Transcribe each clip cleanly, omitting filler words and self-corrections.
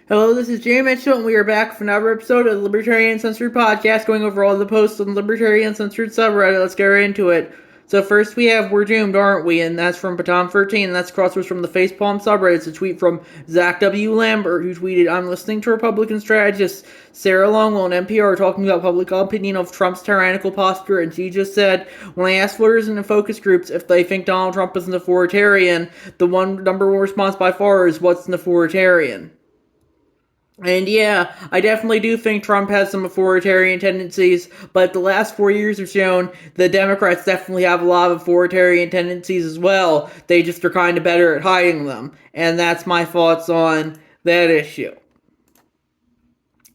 Hello, this is Jay Mitchell, and we are back for another episode of the Libertarian Uncensored podcast, going over all the posts on the Libertarian Uncensored subreddit. Let's get right into it. So first we have "We're Doomed, Aren't We?" and that's from Baton13, and that's crosswords from the Facepalm subreddit. It's a tweet from Zach W. Lambert, who tweeted, "I'm listening to Republican strategist Sarah Longwell on NPR talking about public opinion of Trump's tyrannical posture, and she just said, when I asked voters in the focus groups if they think Donald Trump is an authoritarian, the number one response by far is, what's an authoritarian?" And yeah, I definitely do think Trump has some authoritarian tendencies, but the last 4 years have shown the Democrats definitely have a lot of authoritarian tendencies as well. They just are kind of better at hiding them. And that's my thoughts on that issue.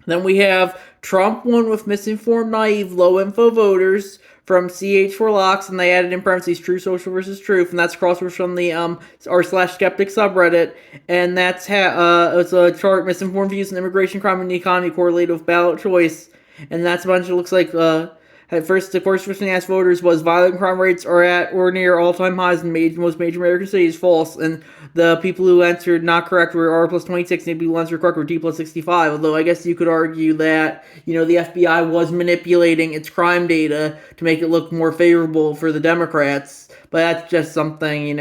Then we have Trump won with misinformed, naive, low-info voters from CH4Locks, and they added in parentheses True Social versus Truth, and that's crosswords from the r/skeptic subreddit, and that's it's a chart misinformed views on immigration, crime, and the economy correlated with ballot choice, and that's a bunch of looks like at first, the question asked voters was violent crime rates are at or near all-time highs in most major American cities. False. And the people who answered not correct were R plus 26, and the people who answered correct were D plus 65. Although I guess you could argue that, the FBI was manipulating its crime data to make it look more favorable for the Democrats. But that's just something,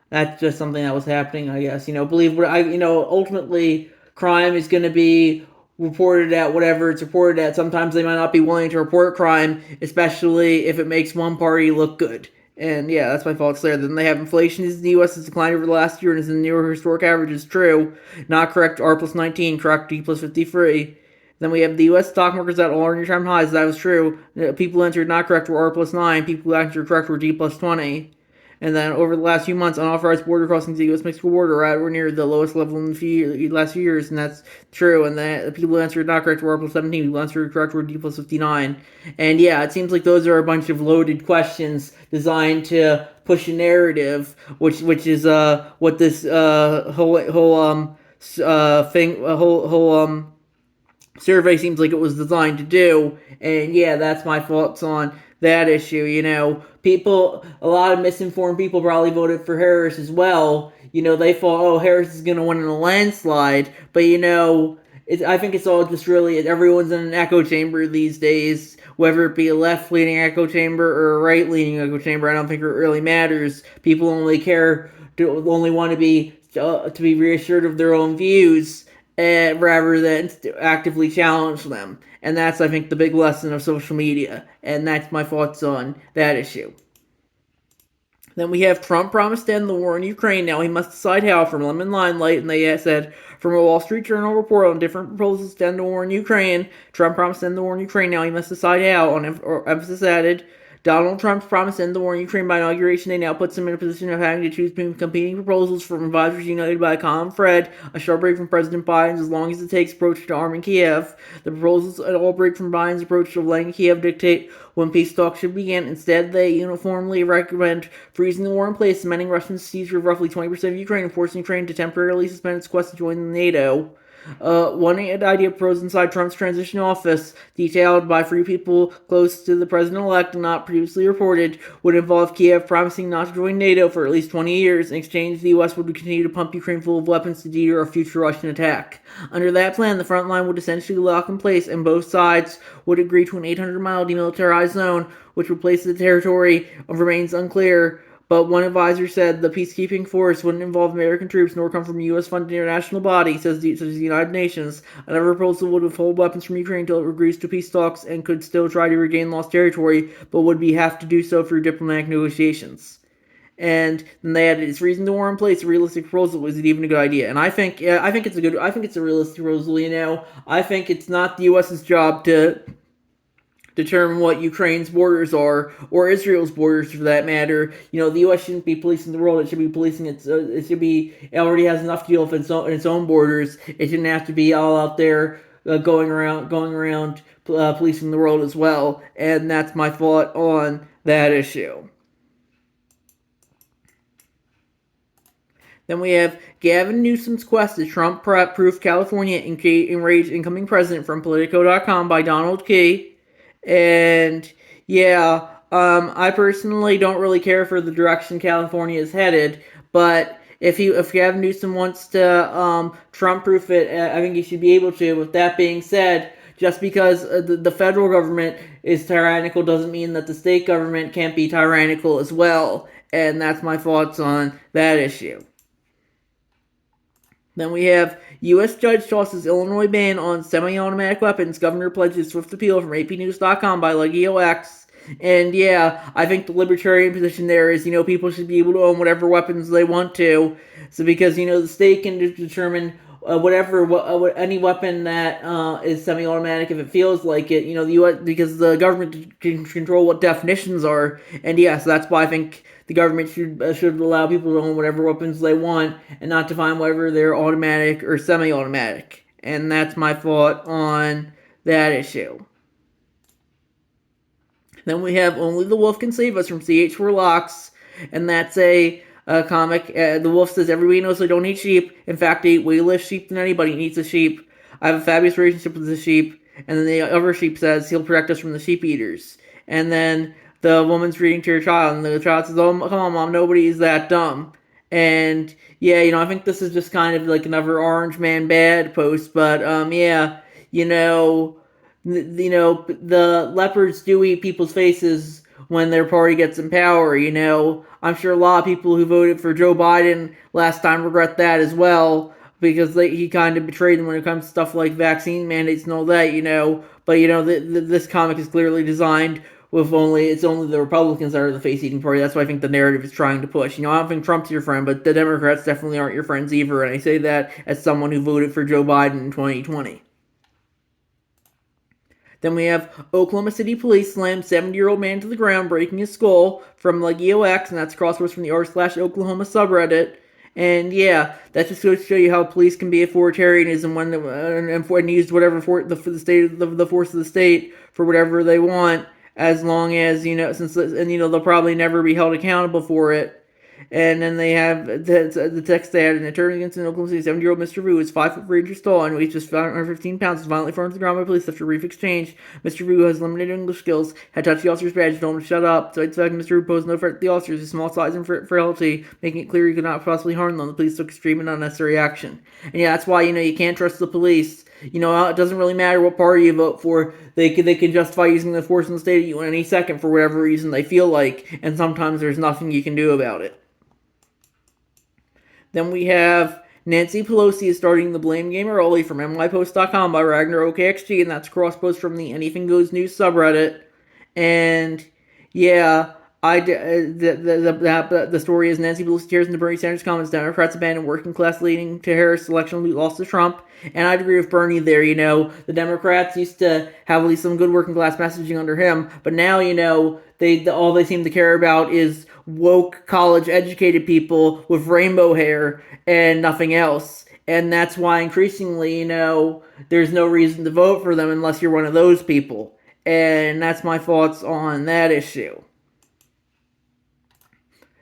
that's just something that was happening, I guess. Ultimately, crime is going to be reported at whatever it's reported at. Sometimes they might not be willing to report crime, especially if it makes one party look good. And yeah, that's my thoughts there. Then they have inflation in the U.S. has declined over the last year and is in newer historic averages. True. Not correct. R plus 19. Correct. D plus 53. Then we have the U.S. stock market's at all near time highs. That was true. People who entered not correct were R plus 9. People who entered correct were D plus 20. And then over the last few months, unauthorized border crossings the U.S.-Mexico border are at or near the lowest level in the last few years, and that's true. And the people who answered not correct were R plus 17, people who answered correct were D plus 59. And yeah, it seems like those are a bunch of loaded questions designed to push a narrative, which is what this survey seems like it was designed to do. And yeah, that's my thoughts on that issue. A lot of misinformed people probably voted for Harris as well. They thought, oh, Harris is going to win in a landslide. But, I think it's all just really, everyone's in an echo chamber these days, whether it be a left-leaning echo chamber or a right-leaning echo chamber. I don't think it really matters. People only want to be reassured of their own views, rather than actively challenge them. And that's, I think, the big lesson of social media. And that's my thoughts on that issue. Then we have Trump promised to end the war in Ukraine. Now he must decide how, from Lemon Limelight, and they said, from a Wall Street Journal report on different proposals to end the war in Ukraine, Trump promised to end the war in Ukraine. Now he must decide how, or emphasis added. Donald Trump's promise to end the war in Ukraine by inauguration day now puts him in a position of having to choose between competing proposals from advisors united by a common thread, a sharp break from President Biden's as long as it takes approach to arming Kiev. The proposals all break from Biden's approach to letting Kiev dictate when peace talks should begin. Instead, they uniformly recommend freezing the war in place, cementing Russia's seizure of roughly 20% of Ukraine, and forcing Ukraine to temporarily suspend its quest to join NATO. One idea proposed inside Trump's transition office, detailed by three people close to the president-elect and not previously reported, would involve Kiev promising not to join NATO for at least 20 years. In exchange, the U.S. would continue to pump Ukraine full of weapons to deter a future Russian attack. Under that plan, the front line would essentially lock in place, and both sides would agree to an 800-mile demilitarized zone, which would place the territory remains unclear. But one advisor said the peacekeeping force wouldn't involve American troops nor come from a U.S.-funded international body, such as the United Nations. Another proposal would withhold weapons from Ukraine until it agrees to peace talks and could still try to regain lost territory, but would have to do so through diplomatic negotiations. And then they added, "It's freezing the war in place. A realistic proposal. Is it even a good idea?" And I think it's a realistic proposal. I think it's not the U.S.'s job to determine what Ukraine's borders are, or Israel's borders for that matter. The U.S. shouldn't be policing the world. It should be policing it already has enough to deal with its own borders. It shouldn't have to be all out there going around policing the world as well. And that's my thought on that issue. Then we have Gavin Newsom's quest as Trump-proof California enraged incoming president from Politico.com by Donald Key. And I personally don't really care for the direction California is headed, but if Gavin Newsom wants to Trump-proof it, I think he should be able to. With that being said, just because the federal government is tyrannical doesn't mean that the state government can't be tyrannical as well. And that's my thoughts on that issue. Then we have U.S. judge tosses Illinois ban on semi-automatic weapons. Governor pledges swift appeal from APnews.com by Legio X. And yeah, I think the libertarian position there is, people should be able to own whatever weapons they want to. So because, the state can determine any weapon that is semi-automatic if it feels like it. The U.S. because the government can control what definitions are. And yeah, so that's why I think the government should allow people to own whatever weapons they want and not define whether they're automatic or semi-automatic. And that's my thought on that issue. Then we have Only the Wolf Can Save Us from CH4 Locks, and that's a comic. The wolf says, everybody knows I don't eat sheep. In fact, I eat way less sheep than anybody eats a sheep. I have a fabulous relationship with the sheep. And then the other sheep says, he'll protect us from the sheep eaters. And then the woman's reading to her child, and the child says, oh, come on, Mom, nobody is that dumb. And yeah, I think this is just kind of like another Orange Man Bad post, but yeah, the leopards do eat people's faces when their party gets in power. I'm sure a lot of people who voted for Joe Biden last time regret that as well, because he kind of betrayed them when it comes to stuff like vaccine mandates and all that. But this comic is clearly designed with it's only the Republicans that are the face-eating party. That's what I think the narrative is trying to push. I don't think Trump's your friend, but the Democrats definitely aren't your friends either, and I say that as someone who voted for Joe Biden in 2020. Then we have Oklahoma City police slam 70-year-old man to the ground, breaking his skull from Legio X, and that's crosswords from the r/Oklahoma subreddit. And yeah, that just goes to show you how police can be authoritarianism when used whatever for the force of the state for whatever they want, as long as they'll probably never be held accountable for it. And then they have the text they had: an attorney against an Oklahoma City 70-year-old Mr. Vu is 5 foot 3 inches tall and weighs just 515 pounds. Was violently thrown to the ground by police after a brief exchange. Mr. Vu has limited English skills. Had touched the officer's badge, told him to shut up. So Mr. Vu posed no threat to the officers. His small size and frailty, making it clear he could not possibly harm them. The police took extreme and unnecessary action. And yeah, that's why you can't trust the police. It doesn't really matter what party you vote for. They can justify using the force in the state at you in any second for whatever reason they feel like, and sometimes there's nothing you can do about it. Then we have Nancy Pelosi is starting the blame game early from nypost.com by Ragnar OKXG, and that's a cross post from the Anything Goes News subreddit. And yeah, the story is Nancy Pelosi tears into Bernie Sanders' comments, Democrats abandon working class leading to Harris' election loss to Trump. And I'd agree with Bernie there. The Democrats used to have at least some good working class messaging under him, but now all they seem to care about is woke college educated people with rainbow hair and nothing else. And that's why increasingly, there's no reason to vote for them unless you're one of those people. And that's my thoughts on that issue.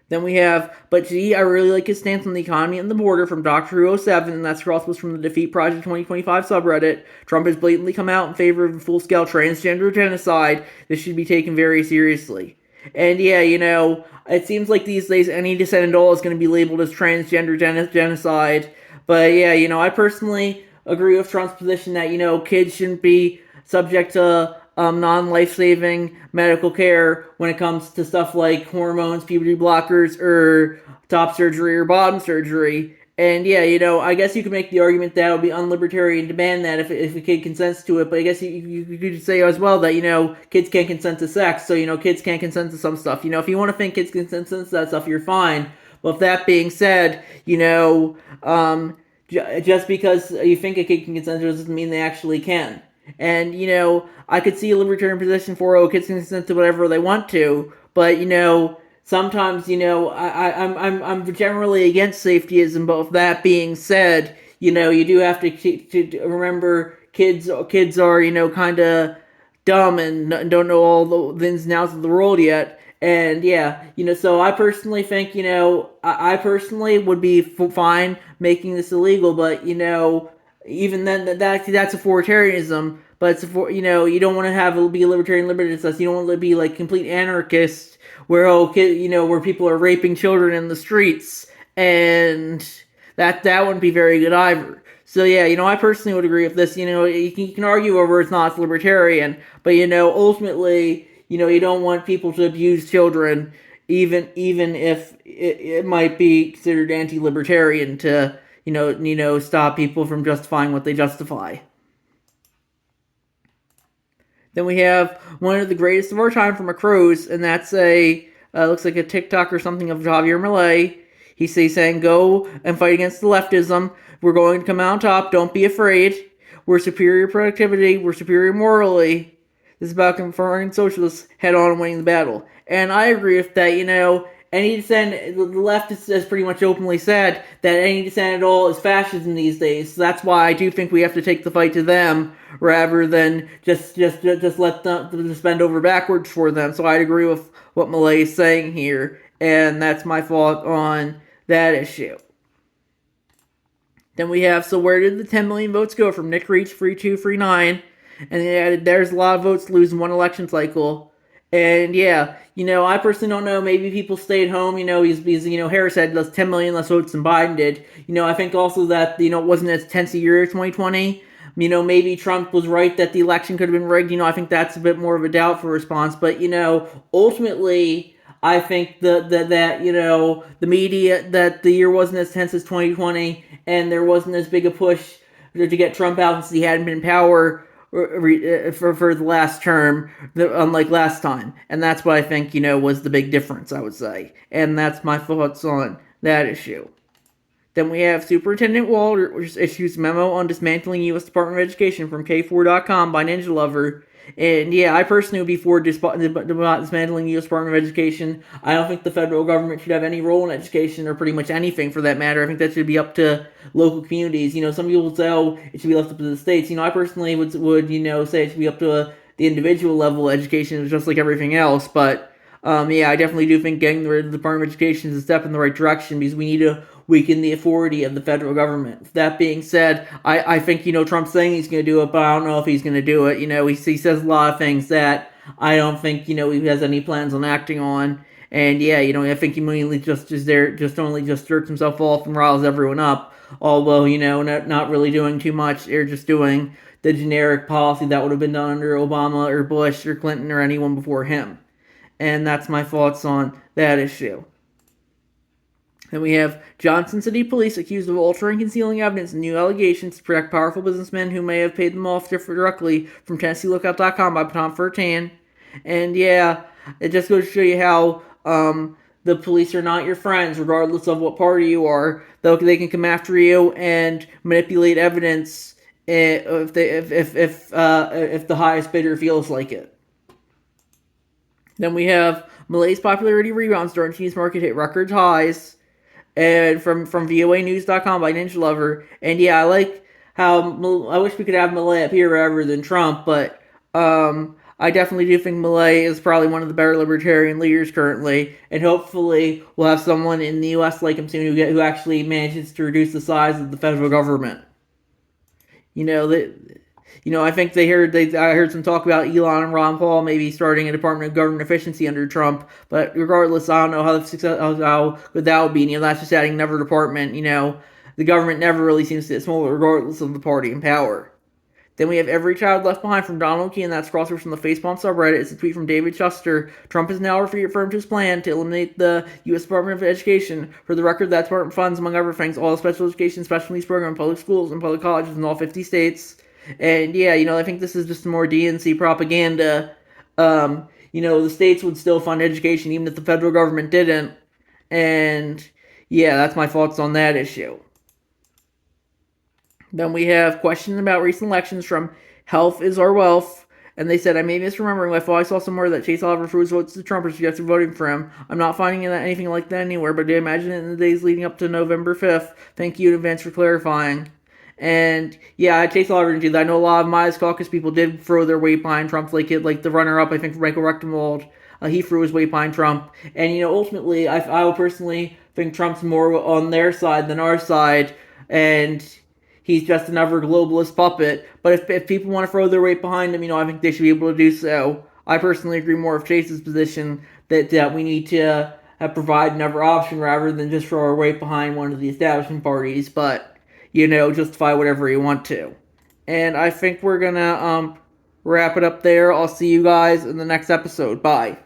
Then we have, but gee, I really like his stance on the economy and the border from Dr. Who 07, and that's crosspost from the Defeat Project 2025 subreddit. Trump has blatantly come out in favor of full-scale transgender genocide. This should be taken very seriously. And yeah, it seems like these days any dissent at all is going to be labeled as transgender genocide. But yeah, I personally agree with Trump's position that, kids shouldn't be subject to non-life-saving medical care when it comes to stuff like hormones, puberty blockers, or top surgery or bottom surgery. And yeah, I guess you could make the argument that it would be unlibertarian to ban that if a kid consents to it, but I guess you could say as well that, kids can't consent to sex, so, kids can't consent to some stuff. If you want to think kids consent to that stuff, you're fine. But with that being said, just because you think a kid can consent to it doesn't mean they actually can. And, I could see a libertarian position for, kids can consent to whatever they want to, but, sometimes, I'm generally against safetyism, but with that being said, you do have to remember kids are, kind of dumb and don't know all the ins and outs of the world yet. And yeah, so I personally think, I personally would be fine making this illegal, but, even then, that's authoritarianism. But it's you don't want to be a libertarian libertarian. You don't want to be like complete anarchists where where people are raping children in the streets and that wouldn't be very good either. So yeah, I personally would agree with this. You can argue over it's not libertarian, but ultimately, you don't want people to abuse children, even if it might be considered anti-libertarian to stop people from justifying what they justify. Then we have one of the greatest of our time from a cruise, and that's looks like a TikTok or something of Javier Milei. He's saying, "Go and fight against the leftism. We're going to come out on top. Don't be afraid. We're superior productivity. We're superior morally. This is about confronting socialists head on and winning the battle." And I agree with that. Any dissent, the left has pretty much openly said that any dissent at all is fascism these days. So that's why I do think we have to take the fight to them rather than just let them just bend over backwards for them. So I'd agree with what Milei is saying here, and that's my thought on that issue. Then we have, so where did the 10 million votes go from Nick Reach 3239? And they added, there's a lot of votes to lose in one election cycle. And yeah, I personally don't know. Maybe people stayed home. He's Harris had 10 million less votes than Biden did. I think also that it wasn't as tense a year 2020. Maybe Trump was right that the election could have been rigged. I think that's a bit more of a doubtful response. But ultimately, I think that the media, that the year wasn't as tense as 2020, and there wasn't as big a push to get Trump out since he hadn't been in power for the last term, unlike last time. And that's what I think, was the big difference, I would say. And that's my thoughts on that issue. Then we have Superintendent Walters issues memo on dismantling U.S. Department of Education from K4.com by Ninja Lover. And yeah, I personally would be for dismantling the U.S. Department of Education. I don't think the federal government should have any role in education, or pretty much anything for that matter. I think that should be up to local communities. Some people would say, oh, it should be left up to the states. I personally would say it should be up to the individual level. Education is just like everything else. But yeah, I definitely do think getting rid of the Department of Education is a step in the right direction, because we need to weaken the authority of the federal government. That being said, I think, Trump's saying he's going to do it, but I don't know if he's going to do it. He says a lot of things that I don't think, he has any plans on acting on. And yeah, I think he mainly just jerks himself off and riles everyone up. Although, not really doing too much. They're just doing the generic policy that would have been done under Obama or Bush or Clinton or anyone before him. And that's my thoughts on that issue. Then we have Johnson City Police accused of altering and concealing evidence and new allegations to protect powerful businessmen who may have paid them off directly from TennesseeLookout.com by Tom Fertan. And yeah, it just goes to show you how the police are not your friends, regardless of what party you are. Though they can come after you and manipulate evidence if the highest bidder feels like it. Then we have Malay's popularity rebounds during Chinese market hit record highs. And from voanews.com by Ninja Lover. And yeah, I like how I wish we could have Milei up here rather than Trump, but I definitely do think Milei is probably one of the better libertarian leaders currently, and hopefully we'll have someone in the U.S. like him soon who actually manages to reduce the size of the federal government. I think I heard some talk about Elon and Ron Paul maybe starting a Department of Government Efficiency under Trump. But regardless, I don't know how good that would be. That's just adding another department. The government never really seems to get smaller, regardless of the party in power. Then we have Every Child Left Behind from Donald Key, and that's crossovers from the Facepalm subreddit. It's a tweet from David Shuster. Trump has now reaffirmed his plan to eliminate the U.S. Department of Education. For the record, that department funds, among other things, all the special education, special needs programs, public schools, and public colleges in all 50 states. And yeah, I think this is just more DNC propaganda. The states would still fund education even if the federal government didn't. And yeah, that's my thoughts on that issue. Then we have questions about recent elections from Health is Our Wealth. And they said, I may be misremembering, but I saw somewhere that Chase Oliver threw his votes to Trump or suggested voting for him. I'm not finding anything like that anywhere, but I imagine it in the days leading up to November 5th. Thank you in advance for clarifying. And yeah, Chase Oliver didn't do that. I know a lot of Miles Caucus people did throw their weight behind Trump, like the runner-up, I think, Michael Rectenwald. He threw his weight behind Trump. And, ultimately, I would personally think Trump's more on their side than our side. And he's just another globalist puppet. But if people want to throw their weight behind him, I think they should be able to do so. I personally agree more with Chase's position that we need to have provided another option rather than just throw our weight behind one of the establishment parties, but, justify whatever you want to. And I think we're gonna wrap it up there. I'll see you guys in the next episode. Bye.